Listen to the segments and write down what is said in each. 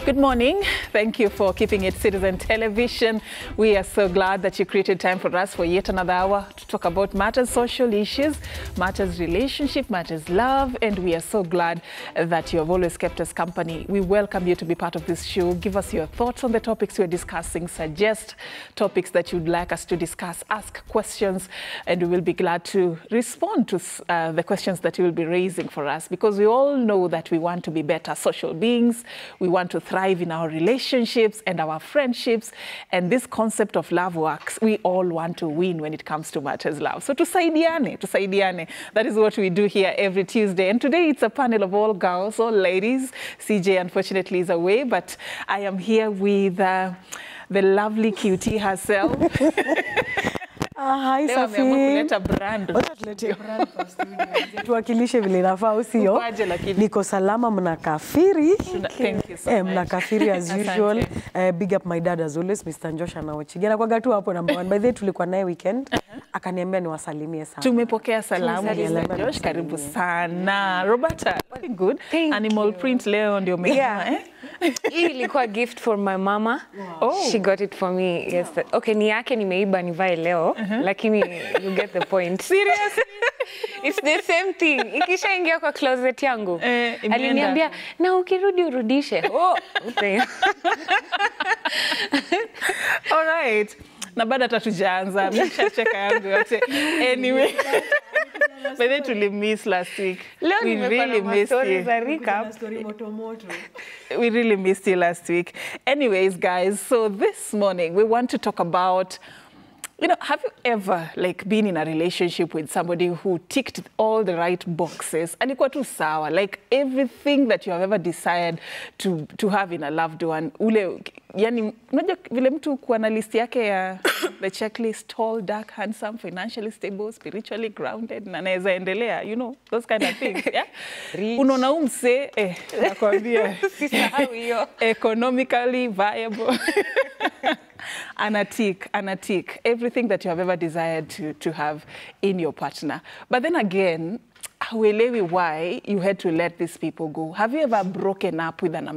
Good morning. Thank you for keeping it Citizen Television. We are so glad that you created time for us for yet another hour to talk about matters social issues, matters relationship, matters love, and we are so glad that you have always kept us company. We welcome you to be part of this show. Give us your thoughts on the topics we're discussing, suggest topics that you'd like us to discuss, ask questions, and we will be glad to respond to the questions that you will be raising for us, because we all know that we want to be better social beings. We want to thrive in our relationships and our friendships, and this concept of love works. We all want to win when it comes to matters love. So tusaidiane. That is what we do here every Tuesday. And today it's a panel of all girls, all ladies. CJ unfortunately is away, but I am here with the lovely cutie herself. Hi, Safi. Kuleta brand. Tuwakilishe vile nafaa usio. Niko salama, mnakafiri. Thank you so much. Mnakafiri as usual. Big up my dad as always, Mr. Njosha na Ochigena. Kwa gatu hapo number 1. By the way, tulikuwa naye weekend. Akaniambia niwasalimie sana. Tumepokea salamu. Mr. Josh, karibu sana. Roberta, looking good. Animal print leo ndio umevaa, eh? Hii ilikuwa gift for my mama. Oh. She got it for me yesterday. Okay, ni yake nimeiba nivae leo, lakini you get the point. Seriously? It's the same thing. Ikishaingia kwa closet yangu. Aliniambia, na ukirudi urudishe. Oh, okay. All right. Na baada tatujaanza, nimeshacheka yangu yote. Anyway. But then to miss last week. We really missed you. We really missed you last week. Anyways, guys, so this morning we want to talk about, you know, have you ever been in a relationship with somebody who ticked all the right boxes? Alikuwa tu sawa, like everything that you have ever desired to have in a loved one. Yani, unajua vile mtu kuwa na list yake ya the checklist: tall, dark, handsome, financially stable, spiritually grounded, na naeza endelea, you know, those kind of things, yeah? Unaona umse, nakwambia, economically viable. Anatik, everything that you have ever desired to have in your partner. But then again, hauelewi why you had to let these people go. Have you ever broken up with an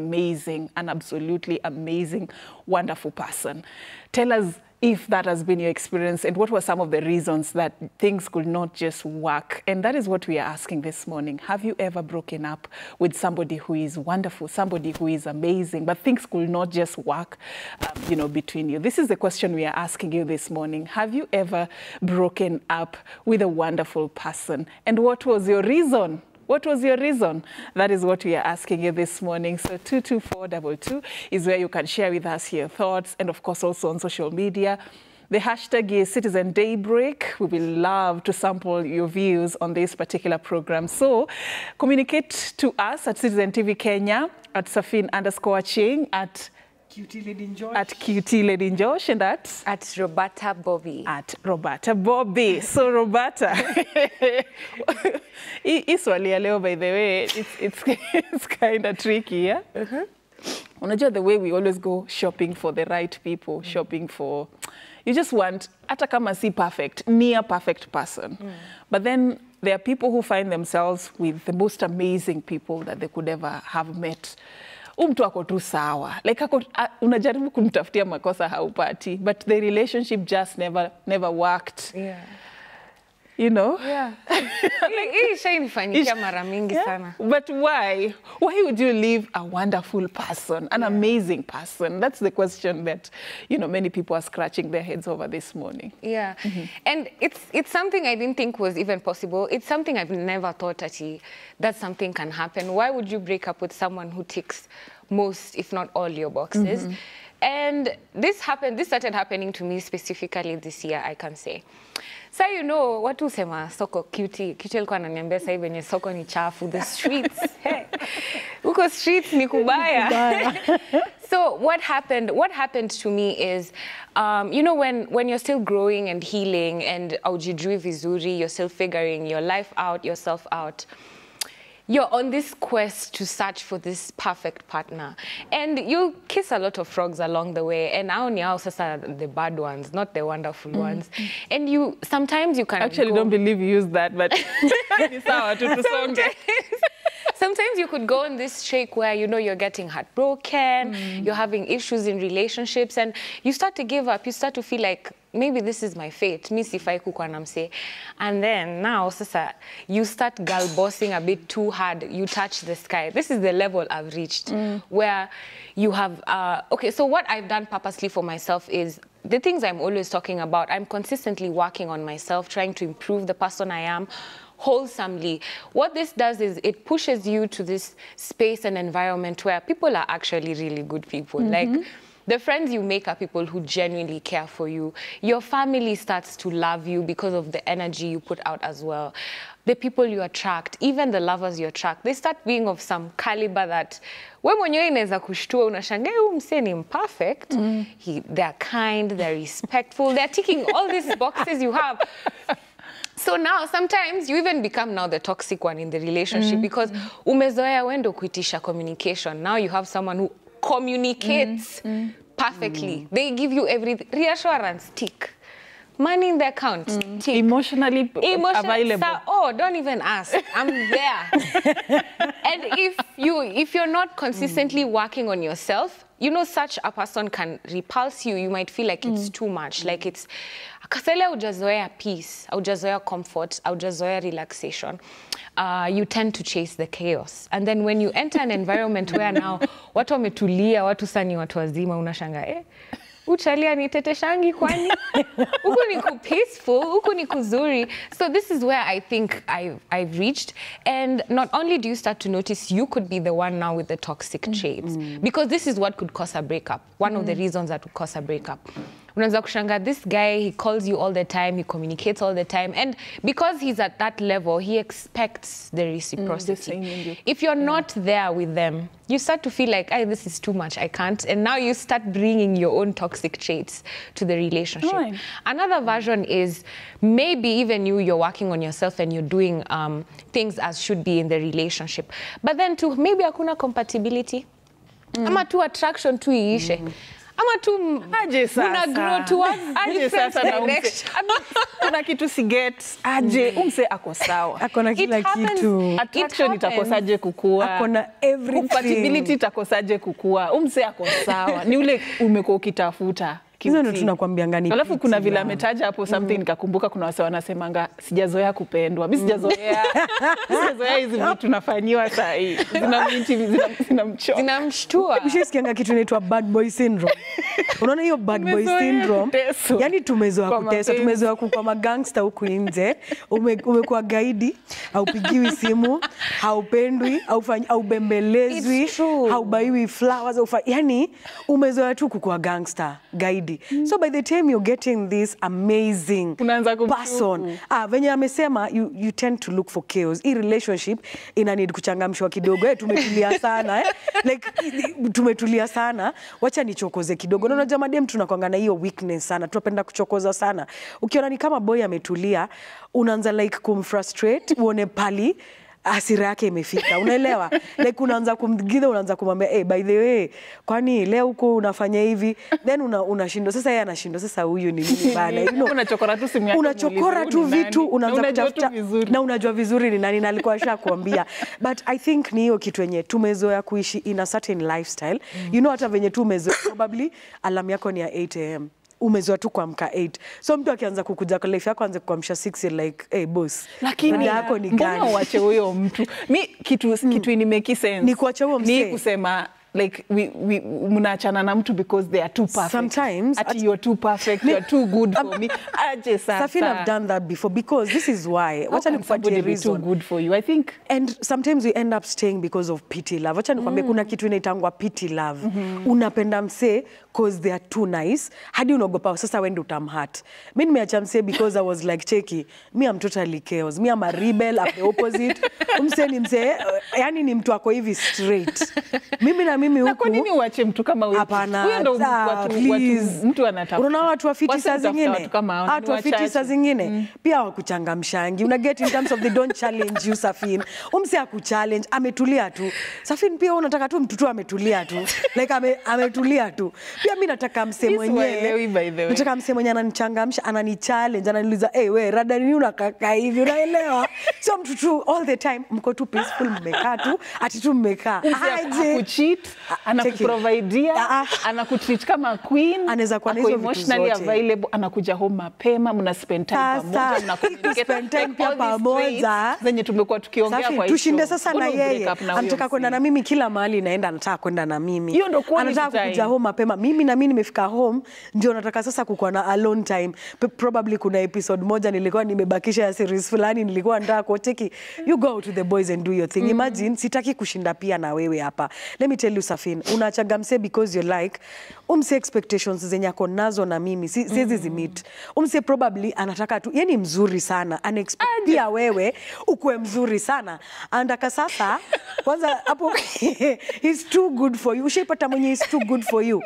absolutely amazing, wonderful person? Tell us if that has been your experience and what were some of the reasons that things could not just work. And that is what we are asking this morning. Have you ever broken up with somebody who is wonderful, somebody who is amazing, but things could not just work, between you? This is the question we are asking you this morning. Have you ever broken up with a wonderful person? And what was your reason? What was your reason? That is what we are asking you this morning. So 22422 is where you can share with us your thoughts, and of course also on social media. The hashtag is Citizen Daybreak. We will love to sample your views on this particular program. So communicate to us at Citizen TV Kenya, at Safin_Ching, at QT Lady Josh, and at Roberta Bobby. At Roberta Bobby. So Roberta, swali ya leo, by the way, it's kind of tricky, yeah? Unajua, the way we always go shopping for the right people, shopping for, you just want, hata kama si perfect, near perfect person. But then there are people who find themselves with the most amazing people that they could ever have met. Mtu ako tu sawa, unajaribu kumtafutia makosa haupati, but the relationship just never worked. Yeah. You know? Yeah. Hii shainifanyikia mara mingi sana. But why? Why would you leave a wonderful person, an amazing person? That's the question that, many people are scratching their heads over this morning. Yeah. And it's something I didn't think was even possible. It's something I've never thought that something can happen. Why would you break up with someone who ticks most, if not all, your boxes? And this started happening to me specifically this year, I can say. So, watu sema soko cutie alikuwa ananiambia sasa hivi soko ni chafu, the streets. Uko streets ni kubaya. So what happened to me is, when you're still growing and healing and aujijui vizuri, you're still figuring your life out, yourself out, you're on this quest to search for this perfect partner. And you kiss a lot of frogs along the way. And now sasa the bad ones, not the wonderful ones. And sometimes you can actually don't believe you use that, but sometimes you could go on this streak where, you know, you're getting heartbroken, you're having issues in relationships, and you start to give up. You start to feel like, maybe this is my fate. Mi sifai kukuwa na mse. And then now, sasa, you start girl bossing a bit too hard. You touch the sky. This is the level I've reached where you have, okay, so what I've done purposely for myself is the things I'm always talking about. I'm consistently working on myself, trying to improve the person I am wholesomely. What this does is it pushes you to this space and environment where people are actually really good people. Like, the friends you make are people who genuinely care for you. Your family starts to love you because of the energy you put out as well. The people you attract, even the lovers you attract, they start being of some caliber that we mwenyewe inaweza kushtua, unashangaa huyu msee ni imperfect. They're kind, they're respectful, they're ticking all these boxes you have. So now, sometimes you even become now the toxic one in the relationship because umezoea wendo kuitisha communication. Now you have someone who communicates perfectly. They give you everything. Reassurance, tick. Money in the account, tick. Emotionally available. Oh, don't even ask. I'm there. And if you're not consistently working on yourself, you know, such a person can repulse you. You might feel like it's too much. Like it's, kasele hujazoea peace, hujazoea comfort, hujazoea relaxation. You tend to chase the chaos. And then when you enter an environment where now watu wametulia, watu sani watu wazima, unashanga, uchalia ni teteshangi kwani? Huku ni ku peaceful, huku ni kuzuri. So this is where I think I've reached. And not only do you start to notice you could be the one now with the toxic traits, because this is what could cause a breakup. One of the reasons that would cause a breakup. Unaweza kushanga, this guy, he calls you all the time, he communicates all the time, and because he's at that level, he expects the reciprocity. If you're not there with them, you start to feel like, this is too much, I can't, and now you start bringing your own toxic traits to the relationship. Right. Another version is maybe even you're working on yourself and you're doing things as should be in the relationship, but then too, maybe hakuna compatibility, ama tu attraction tu iishe. Ama tu una grow towards different direction. Kuna kitu siget, umse ako sawa. Akona kila kitu. Attraction itakosaje kukua. Akona everything. Compatibility itakosaje kukua. Umse ako sawa. Ni ule umekuwa ukitafuta. Hizo ndo tunakwambianga ni. Alafu kuna vile ametaja hapo something nikakumbuka kuna wase wanasemanga sijazoea kupendwa. Mimi sijazoea. Sijazoea hizi vitu tunafanyiwa saa hii. Zinamshtua. Mshisikianga kitu inaitwa bad boy syndrome. Unaona hiyo bad boy syndrome? Yaani tumezoea kuteswa, tumezoea kuwa magangster huku nje. Umekuwa gaidi, haupigiwi simu, haupendwi, haubembelezwi, haubaiwi flowers, yaani umezoea tu kuwa gangster, gaidi. So by the time you're getting this amazing person, venye amesema, you tend to look for chaos. Hii relationship ina need kuchangamshwa kidogo. Tumetulia sana, like tumetulia sana. Wacha nichokoze kidogo. Unaona jamaa dem tunakuanga na hiyo weakness sana. Tunapenda kuchokoza sana. Ukiona ni kama boy ametulia, unaanza like kumfrustrate, uone pali hasira yake imefika, unaelewa? Like unaanza kumgidha, unaanza kumwambia, by the way, kwani leo uko unafanya hivi, then unashindwa. Sasa yeye anashindwa, sasa huyu ni nini bana? You know, unachokora tu simu yako, unachokora tu vitu, unaanza kutafuta na unajua vizuri ni nani na alikuwa ashakuambia. But I think ni hiyo kitu yenye tumezoea kuishi in a certain lifestyle. You know, hata venye tumezoea probably alarm yako ni ya 8 am. Umezoea tu kuamka 8. So mtu akianza kukuja kwa life yako anze kuamsha 6 like, hey boss, lakini yako ni gani? Mbona uache huyo mtu? Kitu ini make sense. Ni kuacha huyo msee. Ni kusema like mnaachana na mtu because they are too perfect. Sometimes you're too perfect, you're too good for me. Aje sasa. Safina, I've done that before because this is why. Wacha nikupatie reason too good for you, I think. And sometimes we end up staying because of pity love. Wacha nikwambie kuna kitu inaitangwa pity love. Unapenda msee because they are too nice. Hadi unaogopa sasa wende utamhurt. Mimi nimeacha msee because I was like, cheki, me I'm totally chaos. Me I'm a rebel, I'm the opposite. Msee ni msee, yani ni mtu wako hivi straight. Mimi na mimi huku. Na kwa nini uache mtu kama huyo? Hapana, huyo ndo mtu anatafuta. Unaona watu wafiti saa zingine. Watu wafiti saa zingine. Pia wakuchangamshangi. Una get in terms of they don't challenge you, Safin. Umse akuchallenge, ametulia tu. Safin pia unataka tu mtu tu ametulia tu. Like ametulia tu. Pia mimi nataka mse Siwaelewi, by the way. nataka mse mwenye ananichangamsha, ananichallenge, ananiuliza we rada nini unakaka hivi, unaelewa? So mtu tu all the time mko tu peaceful, mmekaa tu ati tu mmekaa. Akucheat, anakuprovidea, anakutreat kama queen, anaweza kuwa na hizo vitu emotionally zote. available, anakuja home mapema, mna spend time pamoja, mna communicate, spend time like pia all these pamoja. traits zenye tumekuwa tukiongea Safi, kwa tushinde hicho. sasa na yeye. Anataka kwenda na mimi kila mahali naenda, anataka kwenda na mimi. Hiyo ndo quality anataka kukuja time. home mapema. Mimi na mimi nimefika home, ndio nataka sasa kukuwa na alone time. Probably kuna episode moja nilikuwa nimebakisha ya series fulani, nilikuwa nataka kucheki. You go out to the boys and do your thing. Imagine sitaki kushinda pia na wewe hapa. Let me tell you Safin, unachaga mse because you like umse expectations zenye ako nazo na mimi siwezi zimit. Umse probably anataka tu, yeye ni mzuri sana, expect pia wewe ukue mzuri sana. Andaka sasa kwanza hapo he's too good for you. Ushaipata mwenye is too good for you.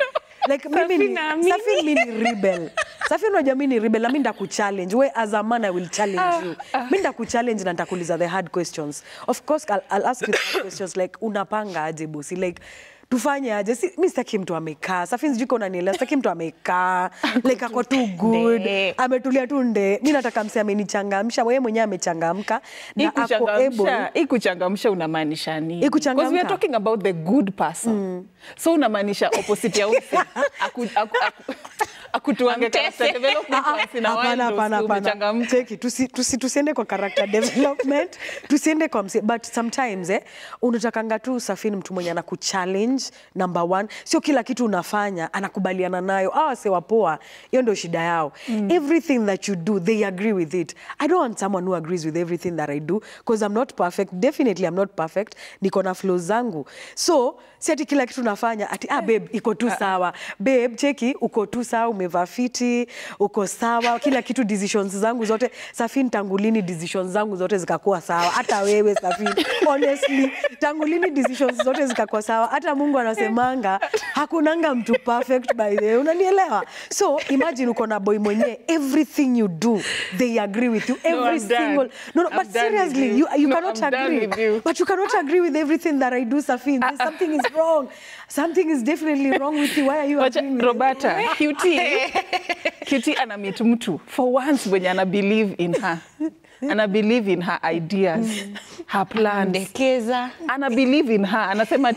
Like mimi Safin mimi ni rebel. Safin unajua mimi ni rebel, mimi ndakuchallenge. We as a man I will challenge you. Mimi ndakuchallenge na nitakuuliza the hard questions. Of course I'll ask you the hard questions like unapanga aje bosi, like tufanye aje? Mimi sitaki mtu amekaa. Safin sijui kama unanielewa, sitaki mtu amekaa like ako too good, ametulia tu nde. Mimi nataka mse amenichangamsha, wewe mwenyewe amechangamka na ako able. Kuchangamsha unamaanisha nini? Kuchangamka. Because we are talking about the good person. So unamaanisha opposite ya use. Akutuange character development once na hapana. Cheki, tusiende kwa character development, tusiende kwa mse, but sometimes unatakanga tu Safin mtu mwenye anakuchallenge number one. Sio kila kitu unafanya anakubaliana nayo. Sewa poa, hiyo ndio shida yao. Everything that you do they agree with it. I don't want someone who agrees with everything that I do because I'm not perfect. Definitely I'm not perfect. Niko na flaws zangu. So si ati kila kitu nafanya ati babe iko tu sawa. Babe cheki uko tu sawa, umevaa fiti, uko sawa, kila kitu decisions zangu zote. Safin tangulini decisions zangu zote zikakuwa sawa. Hata wewe Safin, honestly tangulini decisions zote zikakuwa sawa. Hata Mungu anasemanga hakunanga mtu perfect by the way. Unanielewa? So imagine uko na boy mwenye everything you do they agree with you, every single but seriously you cannot agree. But you cannot agree with everything that I do Safin. There's something is wrong. Something is definitely wrong with you. Why are you agreeing with Roberta, Cutie ana meet mtu for once when ana believe in her. Ana believe in her ideas, her plans. Ana believe in her. Anasema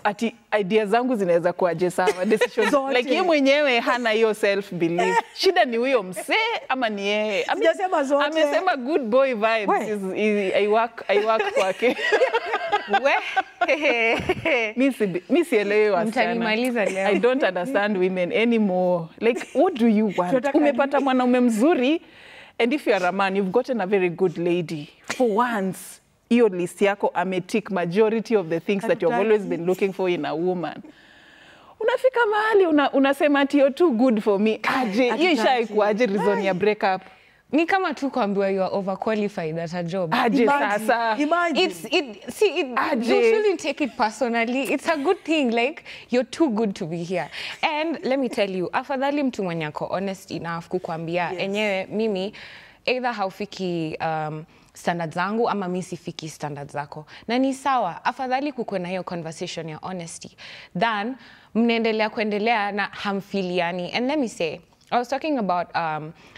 ati ideas zangu zinaweza kuaje sawa, decisions. Like yeye mwenyewe hana hiyo self belief. Shida ni huyo mse ama ni yeye? Amesema good boy vibes is I work kwake. Mimi sielewi wasichana. I don't understand women anymore. Like what do you want? Umepata mwanaume mzuri, and if you are a man, you've gotten a very good lady. For once, hiyo list yako ametick majority of the things that you've always been looking for in a woman. Unafika mahali unasema ati you're too good for me. Hiyo ishaikuaje reason ya break up? Ni kama tu kuambiwa you are overqualified at a job. Sasa. You shouldn't take it personally. It's a good thing. Like, you're too good to be here. And let me tell you, afadhali mtu mwenye ako honest enough kukuambia, enyewe mimi, either haufiki standards zangu ama mimi sifiki standards zako. Na ni sawa, afadhali kukuwe na hiyo conversation ya honesty than kuendelea na hamfiliani. And let me say, I was talking about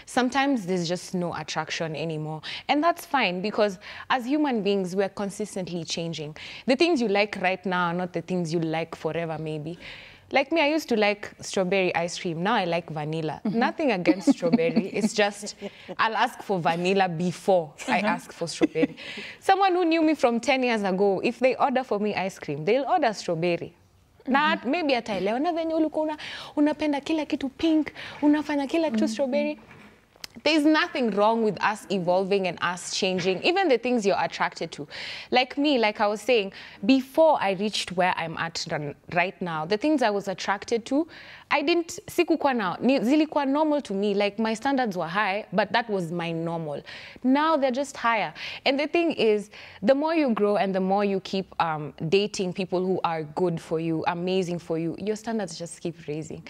sometimes there's just no attraction anymore. And that's fine because as human beings, we're consistently changing. The things you like right now are not the things you like forever, maybe. Like me, I used to like strawberry ice cream. Now I like vanilla. Nothing against strawberry. It's just I'll ask for vanilla before I ask for strawberry. Someone who knew me from 10 years ago, if they order for me ice cream, they'll order strawberry. Na maybe ataelewa na venye ulikuwa unapenda kila kitu pink, unafanya kila kitu strawberry. There's nothing wrong with us evolving and us changing, even the things you're attracted to. Like me, like I was saying, before I reached where I'm at right now, the things I was attracted to, zilikuwa normal to me. Like my standards were high, but that was my normal. Now they're just higher. And the thing is, the more you grow and the more you keep dating people who are good for you, amazing for you, your standards just keep raising.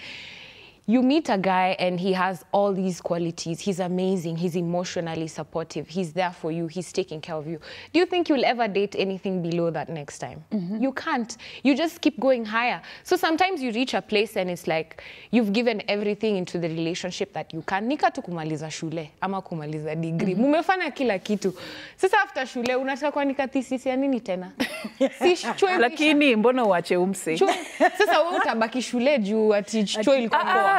you meet a guy and he has all these qualities. He's amazing. He's emotionally supportive. He's there for you. He's taking care of you. Do you think you'll ever date anything below that next time? You can't. You just keep going higher. So sometimes you reach a place and it's like you've given everything into the relationship that you can. Nika tu kumaliza shule ama kumaliza degree. Mumefanya kila kitu. Sasa after shule unataka kuandika thesis ya nini tena? Lakini mbona uache umse? Sasa wewe utabaki shule juu ati choi ilikuwa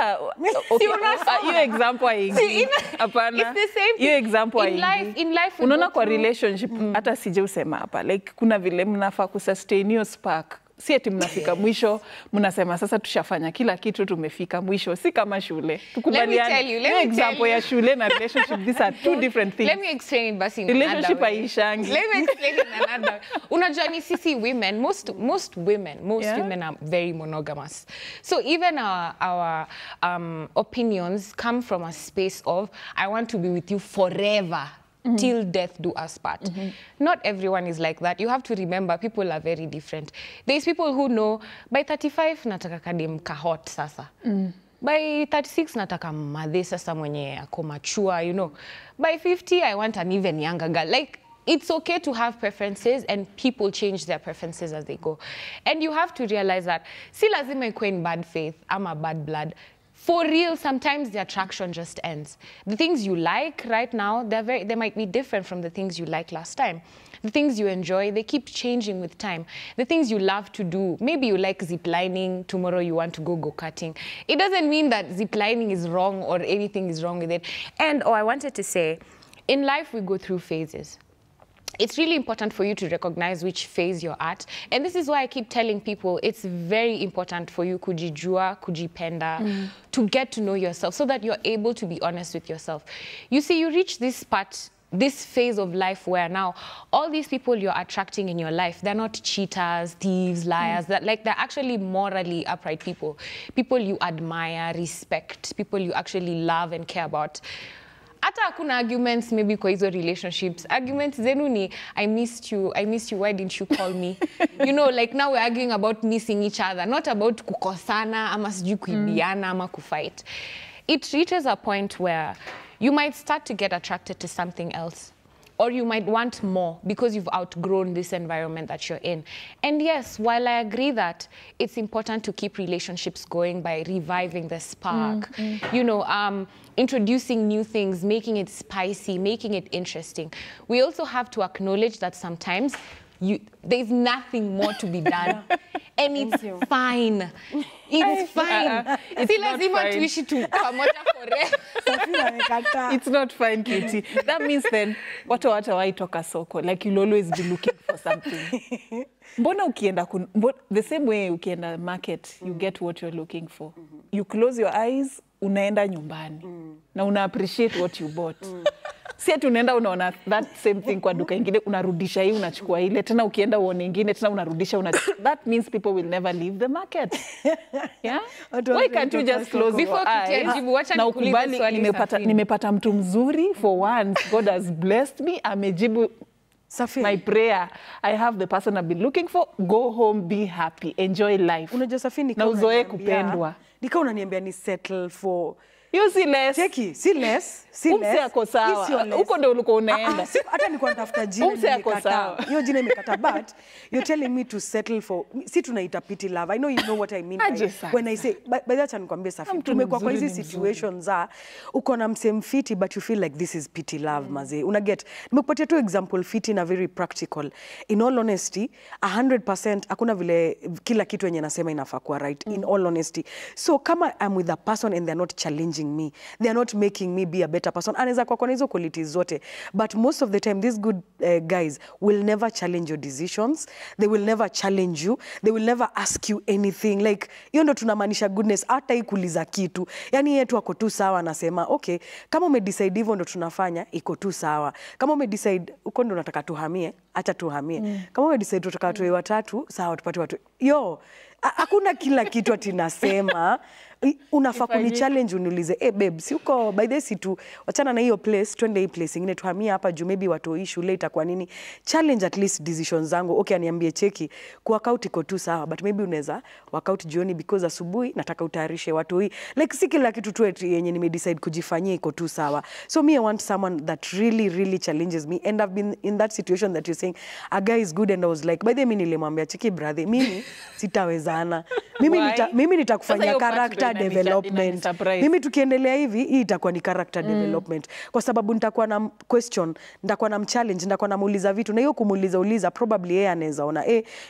hiyo example haingi. Hapana. It's the same thing. Hiyo example haingi. In life unaona kwa relationship hata sije usema hapa like kuna vile mnafaa kusustain hiyo spark. Si eti mnafika mwisho mnasema sasa tushafanya kila kitu tumefika mwisho, si kama shule. Tukubaliane. Let me example ya shule na relationship, these are two different things. Let me explain it basi in relationship haishangi. Let me explain it in another. Unajua ni sisi women, most women are very monogamous. So even our opinions come from a space of I want to be with you forever. Till death do us part. Not everyone is like that. You have to remember people are very different. There's people who know by 35 nataka kadem kahot sasa. By 36 nataka madhe sasa mwenye ako mature, you know. By 50 I want an even younger girl. Like it's okay to have preferences and people change their preferences as they go. And you have to realize that si lazima ikuwe in bad faith ama bad blood. For real, sometimes the attraction just ends. The things you like right now, they might be different from the things you liked last time. The things you enjoy, they keep changing with time. The things you love to do, maybe you like ziplining, tomorrow you want to go go-karting. It doesn't mean that ziplining is wrong or anything is wrong with it. And, I wanted to say, in life we go through phases. It's really important for you to recognize which phase you're at. And this is why I keep telling people it's very important for you kujijua, kujipenda, to get to know yourself so that you're able to be honest with yourself. You see, you reach this phase of life where now all these people you're attracting in your life, they're not cheaters, thieves, liars, they're actually morally upright people. People you admire, respect, people you actually love and care about. Hata hakuna arguments maybe kwa hizo relationships. Arguments zenu ni I missed you, why didn't you call me? You know, like now we're arguing about missing each other, not about kukosana ama sijui kuibiana ama kufight. It reaches a point where you might start to get attracted to something else. Or you might want more because you've outgrown this environment that you're in. And yes, while I agree that it's important to keep relationships going by reviving the spark, you know, introducing new things, making it spicy, making it interesting, we also have to acknowledge that sometimes there's nothing more to be done. And it's fine. It's fine. It's not fine, Kitty. That means then, watu hawaitoka soko. Like you'll always be looking for something. Mbona ukienda, the same way ukienda market, you get what you're looking for. You close your eyes, unaenda nyumbani. Na una appreciate what you bought. Si ati unaenda unaona that same thing kwa duka ingine, unarudisha hii, unachukua ile, tena ukienda uone ingine, tena unarudisha, that means people will never leave the market. Yeah? Why can't you just close your eyes? Na ukubali, nimepata mtu mzuri for once. God has blessed me. Amejibu my prayer. I have the person I've been looking for. Go home, be happy, enjoy life. Unajua Safi, na uzoe kupendwa. Nika unaniambia ni settle for you see less. Cheki, si less. Umse ako sawa. Uko ndo uliko unaenda. Hata nilikuwa natafuta jina nimekata. Hiyo jina imekata, but you're telling me to settle for, si tunaita pity love. I know you know what I mean when I say, by that time nikwambia Safi, tumekuwa kwa hizi situations za uko na msem fiti but you feel like this is pity love maze. Una get, nimekupatia tu example fiti na very practical. In all honesty, 100% hakuna vile kila kitu yenye nasema inafaa kuwa right. In all honesty. So kama I'm with a person and they're not challenging me, they're not making me be a better person. Anaweza kwa kuna hizo qualities zote, but most of the time these good guys will never challenge your decisions. They will never challenge you. They will never ask you anything. Like hiyo ndo tunamaanisha goodness, hata ikuuliza kitu. Yani yetu ako tu sawa, anasema okay, kama umedecide hivyo ndo tunafanya, iko tu sawa. Kama umedecide uko ndo unataka tuhamie, acha tuhamie. Kama umedecide tutaka tuwe watatu, sawa tupate watu. Yo, hakuna kila kitu ati nasema unafaa kuni challenge uniulize, babe, si uko by this tu, wachana na hiyo place, twende hii place ingine, tuhamia hapa juu maybe watu shule itakuwa nini. Challenge at least decisions zangu. Okay, aniambie cheki, workout iko tu sawa, but maybe unaweza workout jioni because asubuhi nataka utayarishe watu hii. Like si kila kitu tu yenye nimedecide kujifanyia iko tu sawa. So me, I want someone that really challenges me, and I've been in that situation that you're saying a guy is good, and I was like, by the way, mimi nilimwambia cheki brother, mimi sitawezana. Mimi nitakufanyia character development. Mimi tukiendelea hivi, hii itakuwa ni character development. Kwa sababu nitakuwa na question, nitakuwa na challenge, nitakuwa namuuliza vitu, na hiyo kumuuliza probably yeye anaweza ona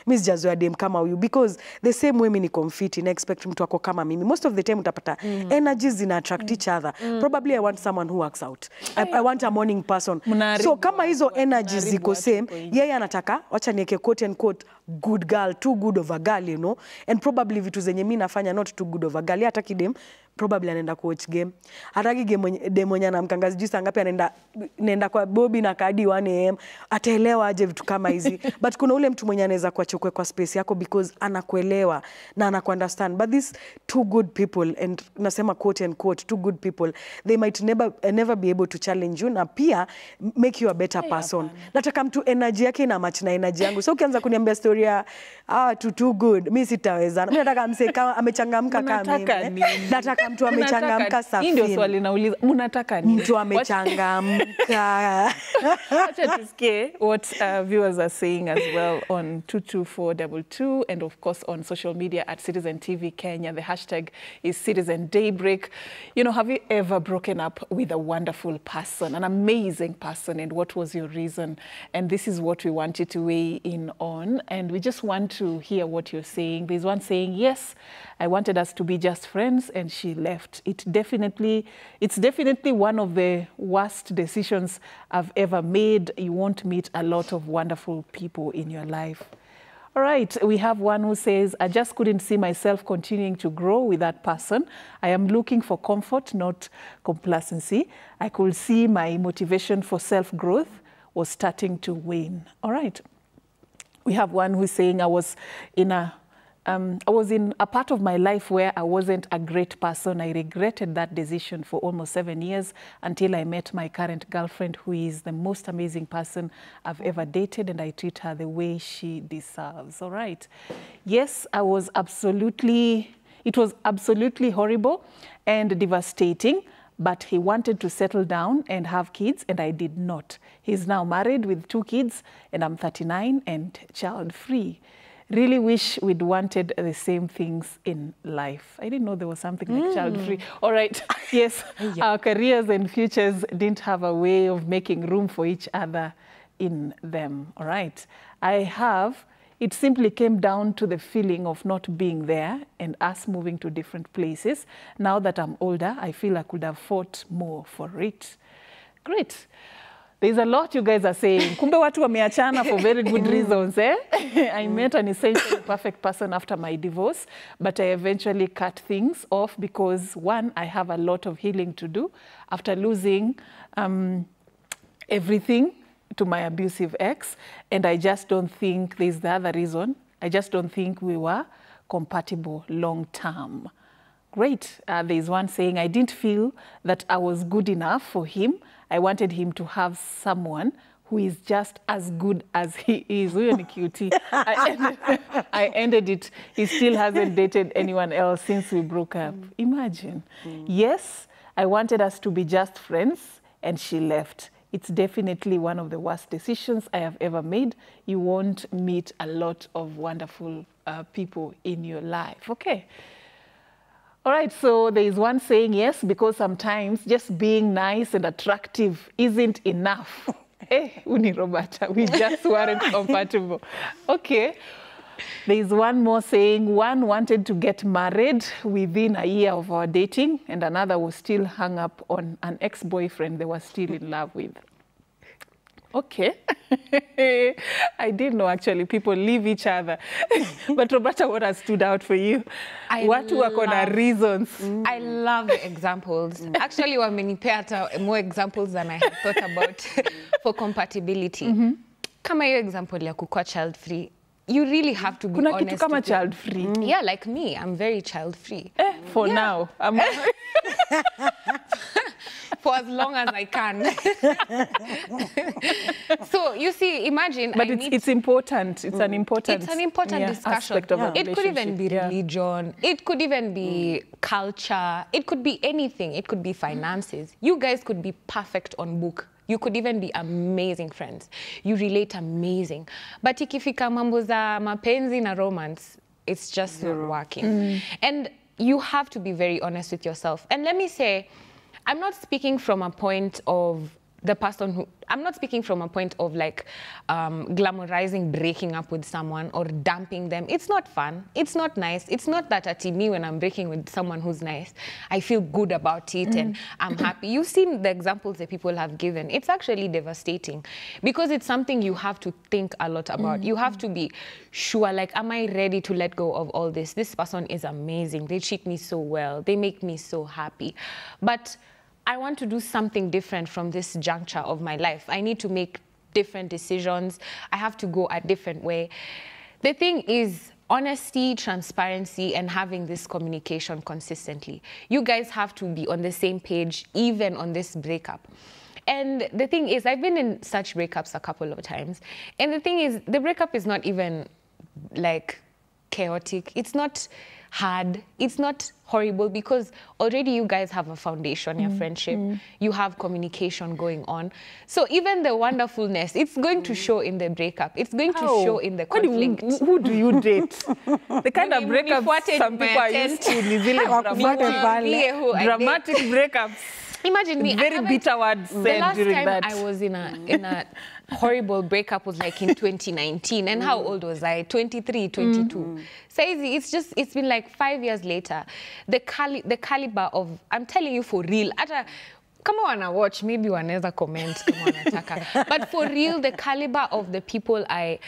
mimi sijazoea dem kama huyu, because the same way mimi niko mfiti na expect mtu wako kama mimi. Most of the time utapata energies zina attract each other. Probably I want someone who works out. I want a morning person. So kama hizo energies ziko same, yeye anataka, wacha niweke quote and quote, good girl, too good of a girl, you know, and probably vitu zenye mimi nafanya not too good of a girl. Hata kidem probably anaenda watch game. Hataki game dem mwenye anamkangazi juu saa ngapi anaenda kwa Bobby na kadi 1 am. Ataelewa aje vitu kama hizi. But kuna ule mtu mwenye anaweza kuachukua kwa space yako because anakuelewa na anakuunderstand. But these two good people, and nasema quote and quote, two good people, they might never be able to challenge you na pia make you a better person. Nataka mtu energy yake ina match na energy yangu. So ukianza kuniambia story ya too good, mimi sitaweza. Mimi nataka mse kama amechangamka kama mimi. Nataka mtu amechangamka safi. Hii ndio swali nauliza, mnataka nini? Mtu amechangamka. Acha tusikie what viewers are saying as well on 22422, and of course on social media at Citizen TV Kenya. The hashtag is Citizen Daybreak. You know, have you ever broken up with a wonderful person, an amazing person, and what was your reason? And this is what we want you to weigh in on, and we just want to hear what you're saying. There's one saying, yes, I wanted us to be just friends, and she left. It's definitely one of the worst decisions I've ever made. You won't meet a lot of wonderful people in your life. All right, we have one who says, I just couldn't see myself continuing to grow with that person. I am looking for comfort, not complacency. I could see my motivation for self-growth was starting to wane. All right. We have one who's saying, I was in a part of my life where I wasn't a great person. I regretted that decision for almost 7 years until I met my current girlfriend, who is the most amazing person I've ever dated, and I treat her the way she deserves. All right. Yes, it was absolutely horrible and devastating, but he wanted to settle down and have kids, and I did not. He's now married with 2 kids, and I'm 39 and child-free. Really wish we'd wanted the same things in life. I didn't know there was something like child-free. All right, yes, our careers and futures didn't have a way of making room for each other in them. All right, it simply came down to the feeling of not being there and us moving to different places. Now that I'm older, I feel I could have fought more for it. Great. There's a lot you guys are saying. Kumbe watu wameachana for very good reasons, eh? I met an essentially perfect person after my divorce, but I eventually cut things off because, one, I have a lot of healing to do after losing everything to my abusive ex, and I just don't think there's the other reason. I just don't think we were compatible long term. Great. There's one saying, I didn't feel that I was good enough for him. I wanted him to have someone who is just as good as he is. Huyo ni cutie. I ended it. He still hasn't dated anyone else since we broke up. Imagine. Yes, I wanted us to be just friends, and she left. It's definitely one of the worst decisions I have ever made. You won't meet a lot of wonderful people in your life. Okay. All right, so there is one saying, yes, because sometimes just being nice and attractive isn't enough. Uni Roberta, we just weren't compatible. Okay. There is one more saying, one wanted to get married within a year of our dating, and another was still hung up on an ex-boyfriend they were still in love with. Okay. I didn't know actually people leave each other. But Roberta, what has stood out for you? What were the reasons? I love the examples. Actually, wamenipea more examples than I had thought about for compatibility. Kama hiyo example ya kukua child free, you really have to be Kuna honest. kitu kama child free. Yeah, like me, I'm very child free. For now. For as long as I can. So you see, imagine. But it's important. It's an important. It's an important discussion. Aspect of a It could even be relationship. religion. It could even be culture. It could be anything. It could be finances. You guys could be perfect on book. You could even be amazing friends. You relate amazing. But ikifika mambo za mapenzi na romance, it's just not working. And you have to be very honest with yourself. And let me say, I'm not speaking from a point of the person who, I'm not speaking from a point of like glamorizing breaking up with someone or dumping them. It's not fun. It's not nice. It's not that at me when I'm breaking with someone who's nice, I feel good about it and I'm happy. You've seen the examples that people have given. It's actually devastating because it's something you have to think a lot about. You have to be sure, like, am I ready to let go of all this? This person is amazing. They treat me so well. They make me so happy. But I want to do something different from this juncture of my life. I need to make different decisions. I have to go a different way. The thing is honesty, transparency, and having this communication consistently. You guys have to be on the same page, even on this breakup. And the thing is, I've been in such breakups a couple of times. And the thing is, the breakup is not even like chaotic. It's not hard. It's not horrible because already you guys have a foundation, your friendship. You have communication going on. So even the wonderfulness, it's going to show in the breakup. It's going to show in the conflict. Who do you date? The kind of breakups some people are used to. Dramatic breakups. Imagine me. Very bitter words said during that. The last time I was in a horrible breakup was like in 2019. And how old was I? 23, 22. So it's been like 5 years later. The caliber of, I'm telling you for real, kama wana watch, maybe wanaweza comment kama wanataka. But for real, the caliber of the people I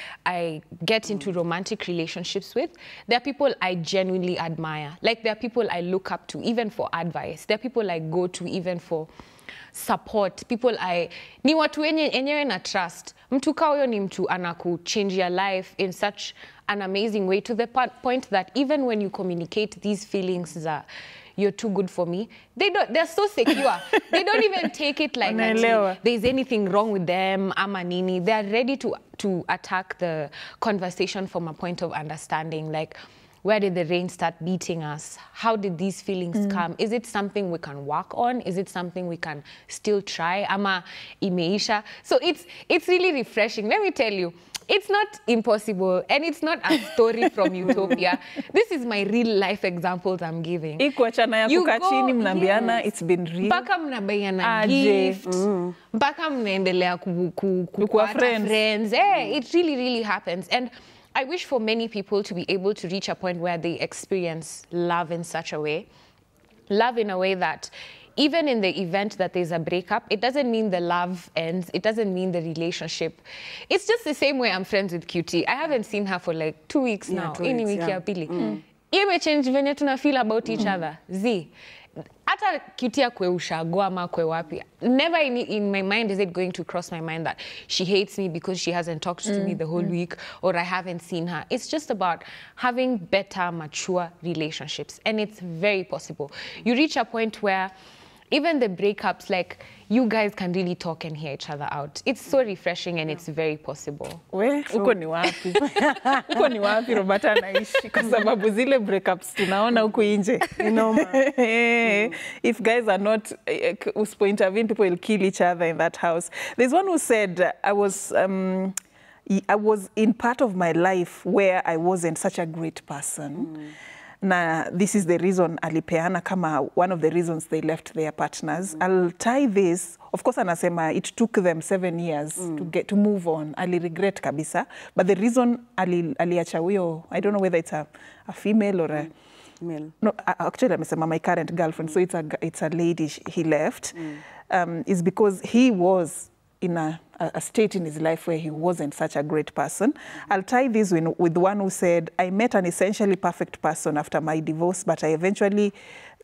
get into romantic relationships with, they're people I genuinely admire. Like, they're people I look up to, even for advice. They're people I go to even for support. People ni watu enyewe na trust. Mtu ka huyo ni mtu change your life in such an amazing way, to the point that even when you communicate these feelings that you're too good for me, they're so secure. They don't even take it like there's anything wrong with them, ama nini. They're ready to attack the conversation from a point of understanding, like, where did the rain start beating us? How did these feelings come? Is it something we can work on? Is it something we can still try? Ama imeisha? So it's really refreshing. Let me tell you, it's not impossible, and it's not a story from utopia. This is my real life examples I'm giving. Ikuachana ya kukaa chini mnaambiana, it's been real. Mpaka mnabaiana gift. Mpaka mnaendelea kuwa friends. It really, really happens. And I wish for many people to be able to reach a point where they experience love in such a way. Love in a way that even in the event that there's a breakup, it doesn't mean the love ends. It doesn't mean the relationship. It's just the same way I'm friends with Cutie. I haven't seen her for like 2 weeks now. Ini wiki ya pili. Ime change venye tuna feel about each other. Hata Cutie kwe ushago ama kwe wapi. Never in my mind is it going to cross my mind that she hates me because she hasn't talked to me the whole week, or I haven't seen her. It's just about having better, mature relationships. And it's very possible. You reach a point where even the breakups, like, you guys can really talk and hear each other out. It's so refreshing, and it's very possible. Uko ni wapi? Uko ni wapi Roberta anaishi? Kwa sababu zile breakups tunaona huku nje. If guys are not usipointervene, people will kill each other in that house. There's one who said, I was in part of my life where I wasn't such a great person. Na this is the reason alipeana kama one of the reasons they left their partners. I'll tie this. Of course, anasema it took them 7 years to move on. Ali regret kabisa. But the reason aliacha huyo, I don't know whether it's a female or a male. No, actually amesema my current girlfriend. So it's a lady he left. Is because he was in a state in his life where he wasn't such a great person. I'll tie this with one who said, I met an essentially perfect person after my divorce, but I eventually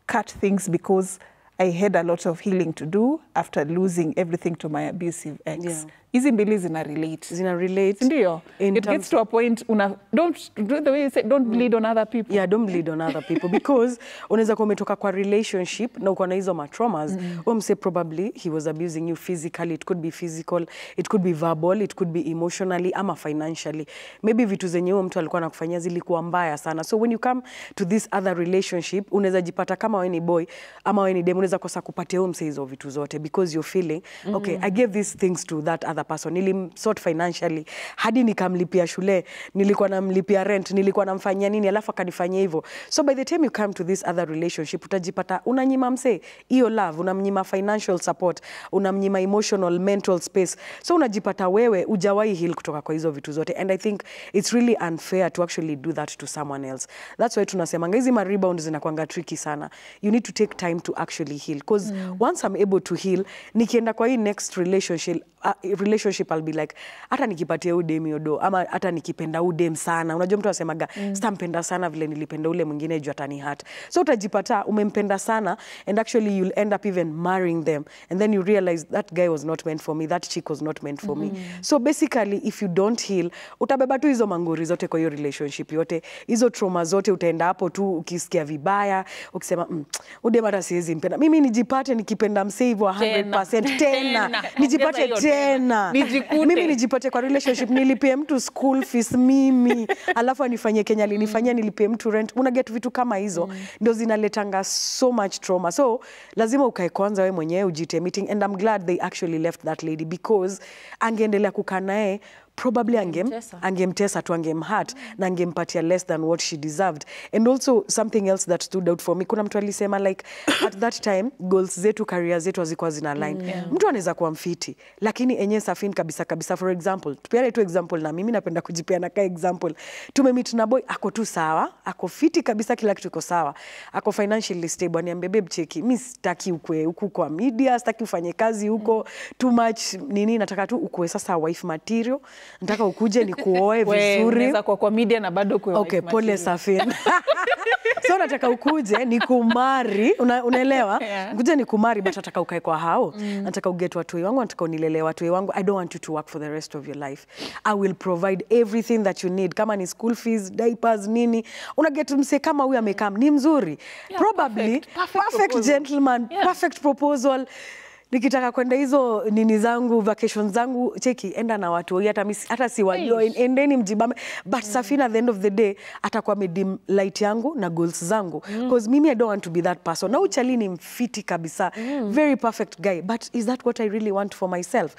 cut things because I had a lot of healing to do after losing everything to my abusive ex. hizi mbili zina relate. Zina relate. Ndio. It gets to a point don't do the way you say, don't bleed on other people. Yeah, don't bleed on other people because unaweza kuwa umetoka kwa relationship na uko na hizo traumas. Say probably he was abusing you physically. It could be physical, it could be verbal, it could be emotionally ama financially. Maybe vitu zenye huyo mtu alikuwa anakufanyia zilikuwa mbaya sana. So when you come to this other relationship, unaweza jipata kama wewe ni boy ama wewe ni dem, unaweza kosa kupatia huyo mse hizo vitu zote because you're feeling okay, I gave these things to that other person. Nilimsort financially, hadi nikamlipia shule, nilikuwa namlipia rent, nilikuwa namfanyia nini, alafu akanifanyia hivyo. So by the time you come to this other relationship, utajipata unanyima mse hiyo love, unamnyima financial support, unamnyima emotional, mental space. So unajipata wewe hujawahi heal kutoka kwa hizo vitu zote. And I think it's really unfair to actually do that to someone else. That's why tunasema hizi rebounds zinakuanga tricky sana. You need to take time to actually heal because once I'm able to heal, nikienda kwa hii next relationship I'll be like, hata nikipatia udem yodo ama hata nikipenda udem sana, unajua mtu asemaga sitampenda sana vile nilipenda ule mwingine juu atani hurt. So utajipata umempenda sana and actually you'll end up even marrying them and then you realize that guy was not meant for me, that chick was not meant for me. So basically if you don't heal, utabeba tu hizo mangori zote kwa hiyo relationship yote, hizo trauma zote utaenda hapo tu ukisikia vibaya, ukisema udem hata siwezi mpenda. Mimi nijipate nikipenda mse hivyo 100% tena. Nijipate tena. Mimi nijipate kwa relationship nilipie mtu school fees mimi, alafu anifanyie Kenya alinifanyia nilipie mtu rent. Una get vitu kama hizo ndio zinaletanga so much trauma. So lazima ukae kwanza wewe mwenyewe ujite meeting, and I'm glad they actually left that lady because angeendelea kukaa naye probably angemtesa tu, angemhurt na angempatia less than what she deserved. And also something else that stood out for me, kuna mtu alisema like at that time goals zetu, career zetu hazikuwa zina line. Mtu anaweza kuwa mfiti lakini enye safini kabisa. For example, tupiane tu example, na mimi napenda kujipeana ka example. Tumemeet na boy ako tu sawa, ako fiti kabisa, kila kitu iko sawa, ako financially stable. Niambie babe, cheki, mimi sitaki ukue huko kwa media, sitaki ufanye kazi huko too much nini, nataka tu ukue sasa wife material. Nataka ukuje ni kuoe vizuri. Unaweza kwa media na bado kuoe. Okay, pole Safin. So nataka ukuje ni kumari, unaelewa? Ukuje ni kumari, but nataka ukae kwa hao. Nataka uget watu wangu, nataka unilele watu wangu. I don't want you to work for the rest of your life. I will provide everything that you need. Kama ni school fees, diapers, nini. Unaget mse kama huyu amekam, ni mzuri. Probably perfect gentleman, perfect proposal. Nikitaka kwenda hizo nini zangu, vacations zangu, cheki, enda na watu hata si wajua, endeni mjibame. But Safina at the end of the day atakuwa medim light yangu na goals zangu because mimi I don't want to be that person. Na uchali ni mfiti kabisa, very perfect guy, but is that what I really want for myself?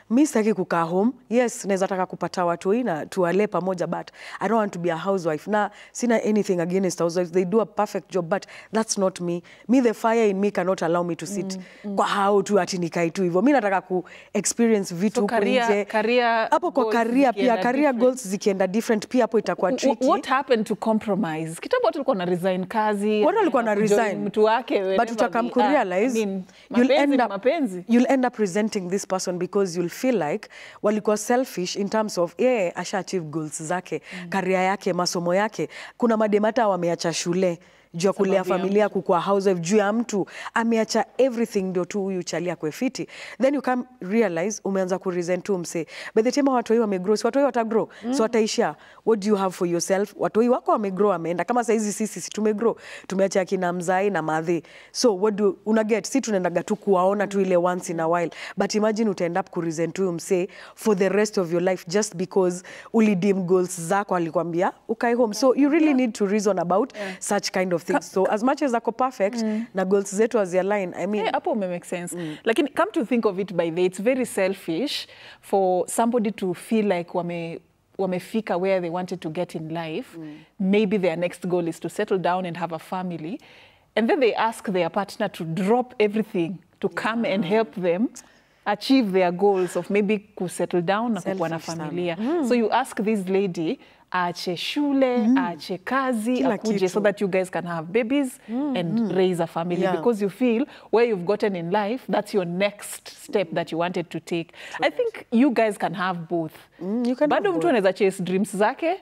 Mimi sitaki kukaa home. Yes, naweza taka kupata watu na tuwale pamoja, but I don't want to be a housewife. Na sina anything against housewives, they do a perfect job, but that's not me. Me, the fire in me cannot allow me to sit kwa hao tu ati nikai tu hivyo. Mimi nataka ku experience vitu huko nje. Hapo kwa career pia, career goals zikienda different pia hapo itakuwa tricky. What happened to compromise? Kitambo tulikuwa na resign kazi. Watu walikuwa na resign mtu wake, but utakam kurealize you'll end up resenting this person because you'll feel like walikuwa selfish in terms of asha achieve goals zake, career yake, masomo yake. Kuna mademata wameacha shule juu ya kulea familia, kukua housewife, juu ya mtu ameacha everything ndio tu huyu chalia kwa fiti. Then you come realize umeanza ku resent tu mse. By the time watu wamegrow, si watu watagrow, so wataisha. What do you have for yourself? Watu wako wamegrow, wameenda kama saizi sisi tumegrow, tumeacha akina mzai na madhi. So what do una get? Si tunaendaga tu kuwaona tu ile once in a while, but imagine utaend up ku resent tu mse for the rest of your life just because ulidim goals zako alikwambia ukae home. So you really need to reason about such kind of things. So as much as ako perfect na goals zetu as align, I mean hapo make sense. Lakini come to think of it by the, it's very selfish for somebody to feel like wamefika where they wanted to get in life. Maybe their next goal is to settle down and have a family, and then they ask their partner to drop everything to come and help them achieve their goals of maybe to settle down na kuwa na familia. So you ask this lady, aache shule, aache kazi, Kila akuje kitu. so that you guys can have babies and raise a family because you feel where you've gotten in life, that's your next step that you wanted to take. I think you guys can have both. You can bado have mtu anaweza chase dreams zake,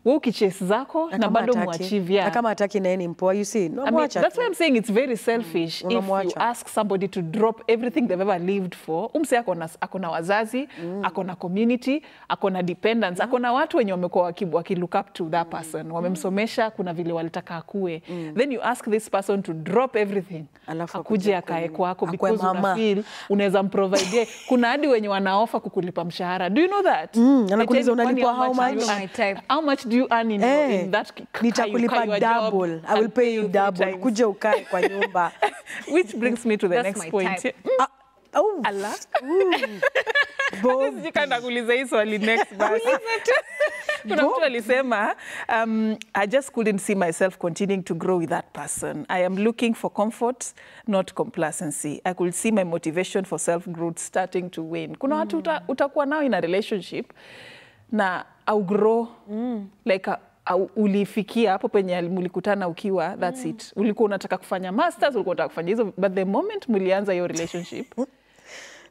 wewe ukichase zako na bado muachieve. Na kama hataki na yeye ni mpoa, you see. No, I mean, that's why I'm saying it's very selfish if you ask somebody to drop everything they've ever lived for. Umse akona wazazi, akona community, akona dependents, akona watu wenye wamekuwa look up to that person. Wamemsomesha, kuna vile walitaka akue. Then you ask this person to drop everything. Akuje akae kwako because una feel unaweza mprovide. Kuna hadi wenye wanaofa kukulipa mshahara. Do you know that? Anakuuliza unalipwa how much? How much do you earn in that? Nitakulipa double. I will pay you double. Kuja ukae kwa nyumba. Which brings me to the next point. Oh, Allah. Bob. Sijikanda kuuliza hii swali next basi. Kuna mtu alisema, I just couldn't see myself continuing to grow with that person. I am looking for comfort, not complacency. I could see my motivation for self-growth starting to wane. Kuna watu utakuwa nao in a relationship na au grow like ulifikia hapo penye mlikutana ukiwa that's it. Ulikuwa unataka kufanya masters, ulikuwa unataka kufanya hizo, but the moment mlianza your relationship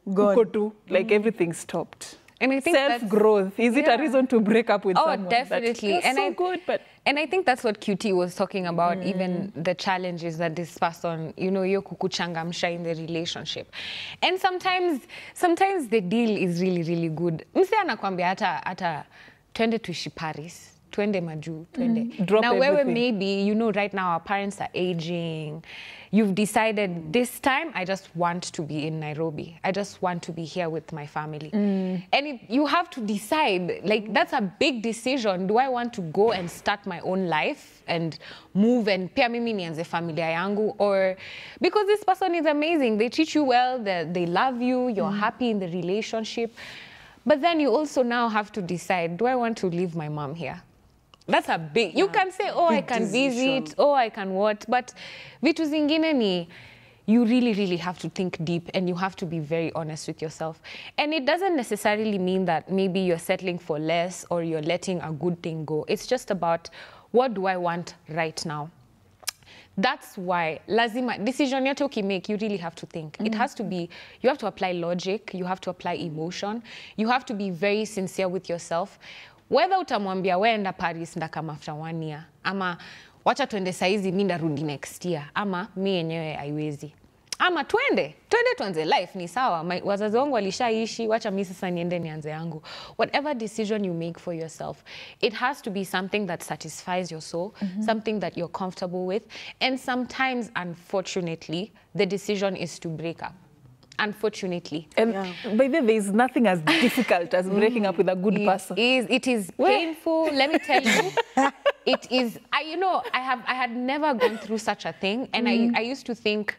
uko tu like everything stopped. And I think self-growth, is it a reason to break up with someone? Oh, definitely. That's so good, but... And I think that's what QT was talking about, even the challenges that this person, you know, yo kukuchangamsha in the relationship. And sometimes the deal is really, really good. Mse anakwambia hata twende tuishi Paris. Twende maju, twende. Now, where maybe, you know, right now our parents are aging. You've decided this time, I just want to be in Nairobi. I just want to be here with my family. And you have to decide, like, that's a big decision. Do I want to go and start my own life and move and pia mimi nianze familia yangu? Or, because this person is amazing. They treat you well, they love you, you're happy in the relationship. But then you also now have to decide, do I want to leave my mom here? That's a big, you can say, oh, I can visit, oh, I can what, but vitu zingine ni, you really, really have to think deep and you have to be very honest with yourself. And it doesn't necessarily mean that maybe you're settling for less or you're letting a good thing go. It's just about, what do I want right now? That's why lazima decision yote ukimake, you really have to think. It has to be, you have to apply logic, you have to apply emotion, you have to be very sincere with yourself. Whether utamwambia wenda Paris ndakam after 1 year, ama wacha twende saizi mi ndarudi next year, ama mi yenyewe haiwezi. Ama twende tuanze life ni sawa. Wazazi wangu walishaishi, wacha mi sasa niende nianze yangu. Whatever decision you make for yourself, it has to be something that satisfies your soul, something that you're comfortable with. And sometimes, unfortunately, the decision is to break up. Unfortunately. And by the way, there is nothing as difficult as breaking up with a good person. It is painful, let me tell you. It is, you know, I had never gone through such a thing, and I used to think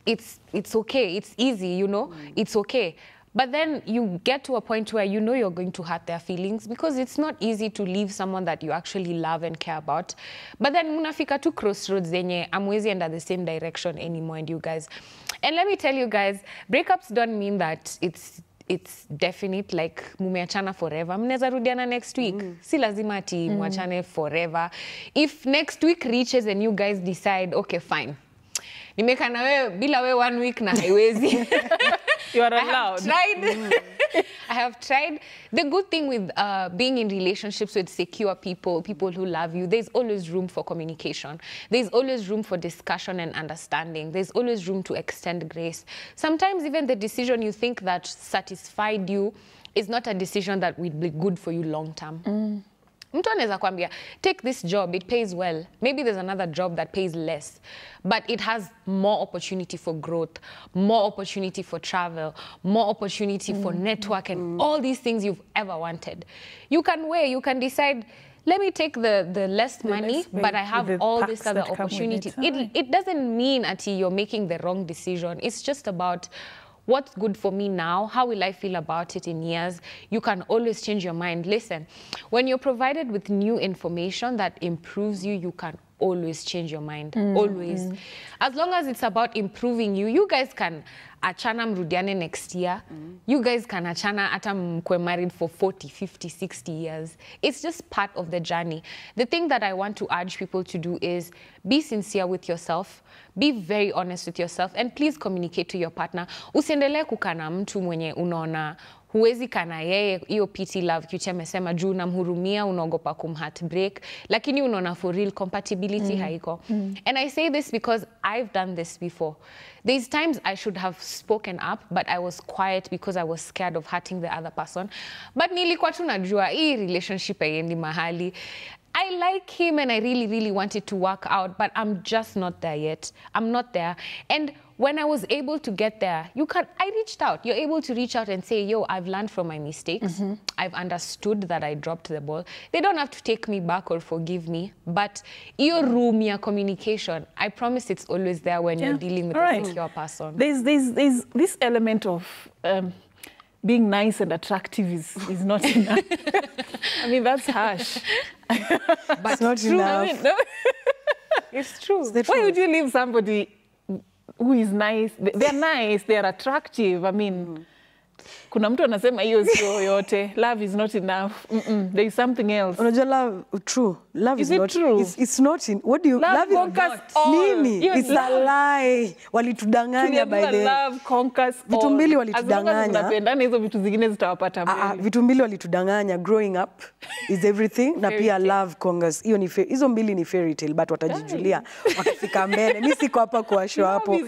it's okay, it's easy, you know, it's okay. But then you get to a point where you know you're going to hurt their feelings, because it's not easy to leave someone that you actually love and care about. But then munafika tu crossroads zenye amwezi enda the same direction anymore, and you guys. And let me tell you guys, breakups don't mean that it's definite, like mumeachana forever. Mneza rudiana next week. Si lazima ati muachane forever. If next week reaches and you guys decide, okay, fine. Nimeka na wewe bila wewe 1 week na haiwezi. You are allowed. I have tried. The good thing with being in relationships with secure people who love you, there's always room for communication. There's always room for discussion and understanding. There's always room to extend grace. Sometimes even the decision you think that satisfied you is not a decision that will be good for you long term. Mtu anaweza kwambia, take this job, it pays well. Maybe there's another job that pays less, but it has more opportunity for growth, more opportunity for travel, more opportunity for network, and all these things you've ever wanted. You can weigh, you can decide, let me take the less money, but I have all these other opportunities. It doesn't mean that you're making the wrong decision. It's just about what's good for me now? How will I feel about it in years? You can always change your mind. Listen, when you're provided with new information that improves you, you can always change your mind. Always. As long as it's about improving you, you guys can achana mrudiane next year. You guys can achana ata mkwe married for 40, 50, 60 years. It's just part of the journey. The thing that I want to urge people to do is be sincere with yourself, be very honest with yourself, and please communicate to your partner. Usiendelee kukana mtu mwenye unaona huwezi kana yeye hiyo pity love kiuche amesema juu unamhurumia unaogopa kumheartbreak lakini unaona for real compatibility haiko. And I say this because I've done this before. There's times I should have spoken up but I was quiet because I was scared of hurting the other person. But nilikuwa tu najua hii relationship haiendi mahali. I like him and I really want it to work out, but I'm just not there yet. I'm not there. And when I was able to get there, I reached out. You're able to reach out and say, yo, I've learned from my mistakes. I've understood that I dropped the ball. They don't have to take me back or forgive me, but your room, your communication, I promise it's always there when you're dealing with a secure person. There's this element of being nice and attractive is not enough. I mean, that's harsh. But it's not enough. I mean, no. It's true. Why would you leave somebody who is nice? They're nice, they're attractive. I mean, kuna mtu anasema hiyo sio yote. Love is not enough. There is something else. Unajua love, true. Love is not true? It's not in. What do you? Love conquers all. Nini? It's a lie. Walitudanganya by the. Love conquers all. Vitu mbili walitudanganya. As long as unapendana hizo vitu zingine zitawapata mbele. Vitu mbili walitudanganya. Growing up is everything. Na pia love conquers. Hizo mbili ni fairy tale but watajijulia wakifika mbele. Mimi siko hapa kuwashow hapo.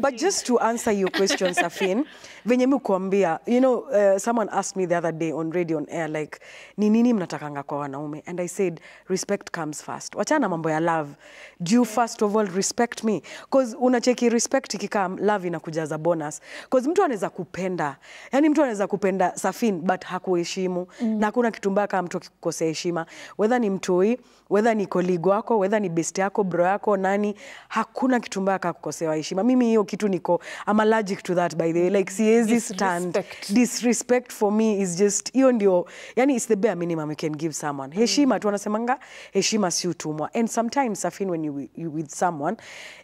But just to answer your question, Safin, venye mimi kuambia, you know, someone asked me the other day on radio on air like ni nini mnatakanga kwa wanaume, and I said respect comes first. Wachana mambo ya love. Do you first of all respect me? Because unacheki respect ikikam, love inakujaza bonus. Because mtu anaweza kupenda. Yani mtu anaweza kupenda Safin but hakuheshimu. Na hakuna kitu mbaya kama mtu akikukosea heshima. Whether ni mtoi, whether ni colleague wako, whether ni best yako, bro yako, nani, hakuna kitu mbaya kama kukosewa heshima. Mimi hiyo kitu I'm allergic to that by the way. Like siwezi stand. Disrespect for me is just hiyo ndio, yani it's the bare minimum you can give someone. Heshima tu wanasemanga heshima si utumwa. And sometimes Safin, when you with someone,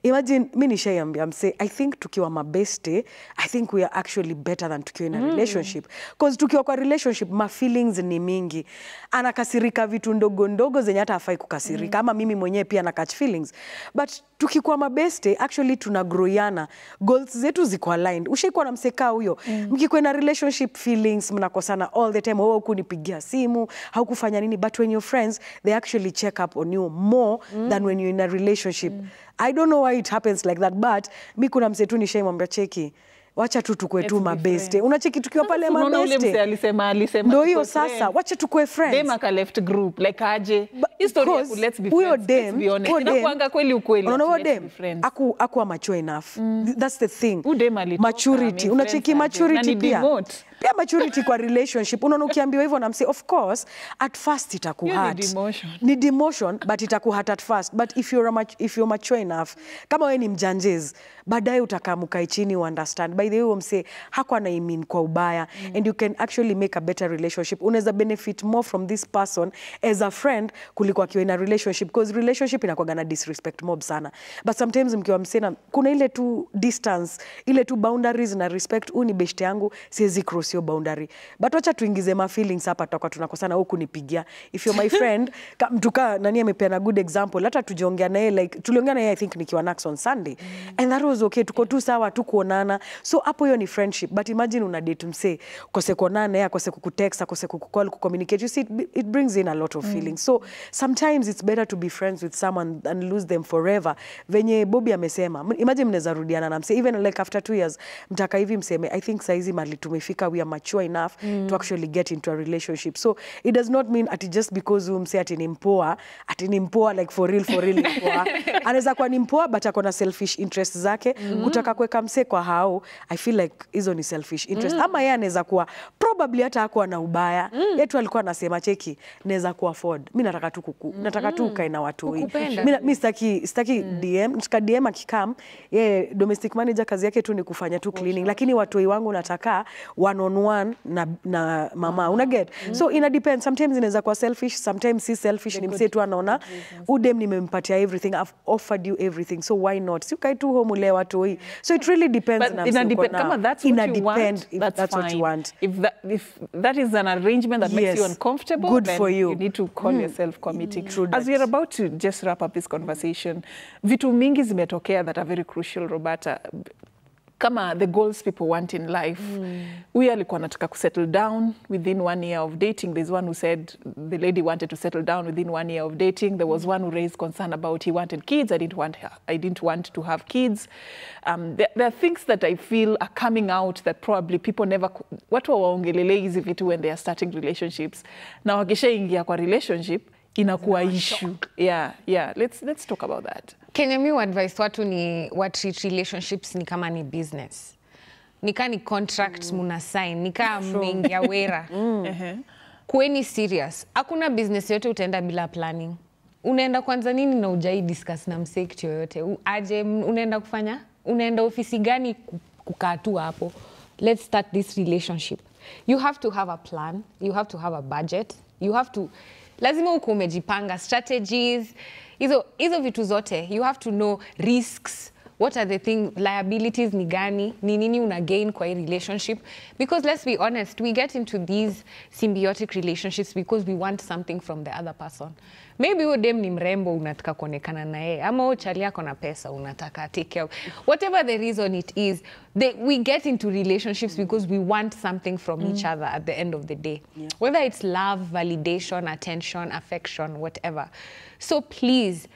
imagine mimi nishaiambia mse, I think tukiwa mabeste, I think we are actually better than tukiwa in a relationship. Because tukiwa kwa relationship ma feelings ni mingi. Anakasirika vitu ndogo ndogo zenye hata hafai kukasirika. Ama mimi mwenyewe pia na catch feelings. But tukikuwa mabeste, actually tunagrowiana. Goals zetu ziko aligned. Ushaikuwa na mseka huyo. Mkikuwa na relationship feelings, mnakosana all the time. Wewe kunipigia simu, haukufanya nini. But when you're friends, they actually check up on you more than when you're in a relationship. I don't know why it happens like that, but mi kuna mse tu nishaimwambia cheki, wacha tu tukue tu mabeste. Unacheki tukiwa pale mabeste. Alisema ndio hiyo sasa, wacha tukue friends. Dem aka left group like aje. History ya let's be friends. Dem, inakuanga kweli ukweli. Unaona dem aku mature enough. That's the thing. Maturity. Unacheki maturity pia. Pia maturity kwa relationship. Unaona ukiambiwa hivyo na mse, of course at first itakuhurt. Ni demotion but itakuhurt at first. But if you're mature enough, kama wewe ni mjanjez, baadaye utakamuka chini understand. By the way mse hakuwa na mean kwa ubaya, and you can actually make a better relationship. Unaweza benefit more from this person as a friend kuliko akiwa in a relationship, because relationship inakuwa na disrespect mob sana. But sometimes mkiwa msena kuna ile tu distance, ile tu boundaries na respect. Ni best yangu, siwezi cross your boundary. But wacha tuingize ma feelings hapa, tutakuwa tunakosana huku nipigia. If you're my friend, mtuka nani amepeana good example, hata tujiongea naye like tuliongea naye I think nikiwa Nax on Sunday. And that was okay, tuko tu sawa tu kuonana. So hapo hiyo ni friendship. But imagine una date mse, kose kuonana yeye, kose kukutext, kose kucall, kucommunicate. You see it brings in a lot of feelings. So sometimes it's better to be friends with someone than lose them forever. Venye Bobby amesema, imagine mnaweza rudiana na mse even like after 2 years mtaka hivi mseme I think saizi mali tumefika, we are mature enough to actually get into a relationship. So it does not mean ati just because mse ati ni mpoa like for real mpoa. Anaweza kuwa ni mpoa but akona selfish interest zake. Kutaka kuweka mse kwa hao, I feel like hizo ni selfish interest. Ama yeye anaweza kuwa probably hata hakuwa na ubaya. Yetu alikuwa anasema cheki, naweza ku afford. Mimi nataka tu nataka tu ukae na watu hii. Mimi sitaki DM, nitika DM akikam, yeye domestic manager kazi yake tu ni kufanya tu cleaning, lakini watu wangu nataka one on one na mama. Una get? So ina depend, sometimes inaweza kuwa selfish, sometimes si selfish, ni mse tu anaona udem nimempatia everything, I've offered you everything, so why not? Si ukae tu home ule watu hii. So it really depends na mse uko na. Kama that's what you want, that's what you want. If that is an arrangement that makes you uncomfortable, good then for you need to call yourself committing. As we are about to just wrap up this conversation, vitu mingi zimetokea that are very crucial, Roberta. Kama the goals people want in life. We alikuwa nataka to settle down within 1 year of dating. There's one who said the lady wanted to settle down within 1 year of dating. There was one who raised concern about he wanted kids. I didn't want to have kids. There are things that I feel are coming out that probably people never, watu waongelele hizi vitu when they are starting relationships. Na wakishaingia kwa relationship, inakuwa issue. Yeah. Let's talk about that. Kenya mi advice watu ni treat relationships ni kama ni business. Nika ni contract muna sign, nika mmeingia wera. Kuweni serious. Hakuna business yote utaenda bila planning. Unaenda kwanza nini na ujai discuss na msee kitu yoyote. Aje unaenda kufanya? Unaenda ofisi gani kukaa tu hapo? Let's start this relationship. You have to have a plan. You have to have a budget. You have to, lazima uko umejipanga strategies. Hizo vitu zote, you have to know risks, what are the things, liabilities ni gani, ni nini una gain kwa hii relationship. Because let's be honest, we get into these symbiotic relationships because we want something from the other person. Maybe huyo dem ni mrembo unataka kuonekana na yeye, ama huyo chali yako na pesa unataka take care. Whatever the reason it is, we get into relationships because we want something from each other at the end of the day. Yeah. Whether it's love, validation, attention, affection, whatever. So please,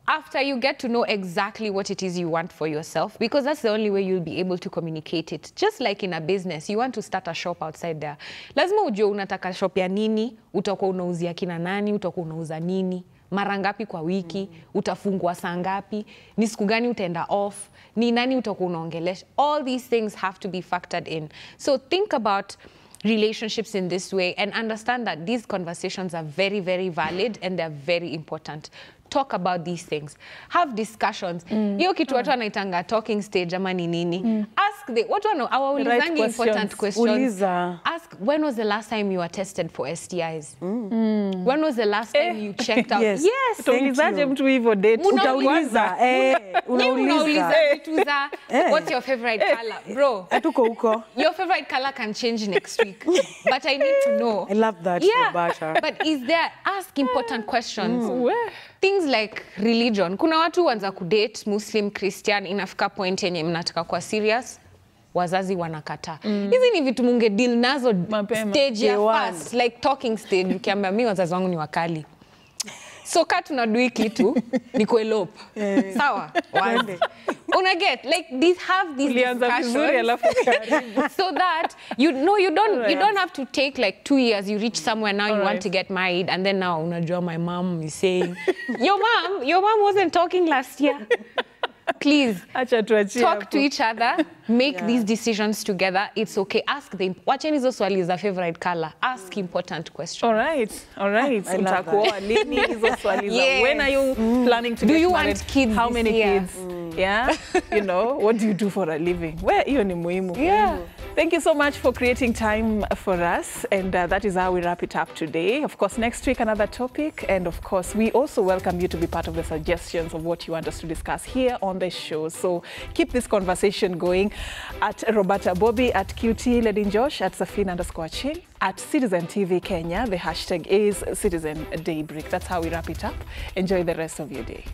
after you get to know exactly what it is you want for yourself, because that's the only way you'll be able to communicate it. Just like in a business, you want to start a shop outside there. Lazima ujue unataka shop ya nini, utakuwa unauzia kina nani, utakuwa unauza nini, mara ngapi kwa wiki, utafungua saa ngapi, ni siku gani utaenda off, ni nani utakuwa unaongelesha. All these things have to be factored in. So think about relationships in this way and understand that these conversations are very, very valid and they're very important. Talk about these things. Have discussions. Hiyo kitu watu wanaitanga talking stage ama ni nini. Ask watu hawaulizangi important questions. Ask, when was the last time you were tested for STIs? When was the last time you checked out? Yes. Utaulizaje mtu hivyo date? Utauliza. Unauliza vitu za what's your favorite color? Bro. Atuko huko. Your favorite color can change next week. But I need to know. I love that. Yeah. But is there, ask important questions. Things like religion. Kuna watu wanza kudate Muslim, Christian, inafika point yenye mnataka kwa serious, wazazi wanakataa. Hizi ni vitu munge deal nazo stage ya first, like talking stage. Ukiambia mimi wazazi wangu ni wakali. So kaa tunadui kitu ni kuelope. Sawa? Una get like have these discussions so that you don't have to take like 2 years. You reach somewhere now, you want to get married, and then now unajua my mom is saying your mom wasn't talking last year. Please talk to each other, make these decisions together. It's okay. Ask them. Wacheni hizo swali za favorite color. Ask important questions. All right. Utakuwa lini hizo swali za when are you planning to get married? Do you want kids? How many kids? Yeah. You know, what do you do for a living? Where hiyo ni muhimu. Yeah. Thank you so much for creating time for us, and that is how we wrap it up today. Of course, next week another topic, and of course we also welcome you to be part of the suggestions of what you want us to discuss here on the show. So keep this conversation going at Roberta Bobby, at QT Ledin Josh, at Safin_Chill, at Citizen TV Kenya. The hashtag is Citizen Daybreak. That's how we wrap it up. Enjoy the rest of your day.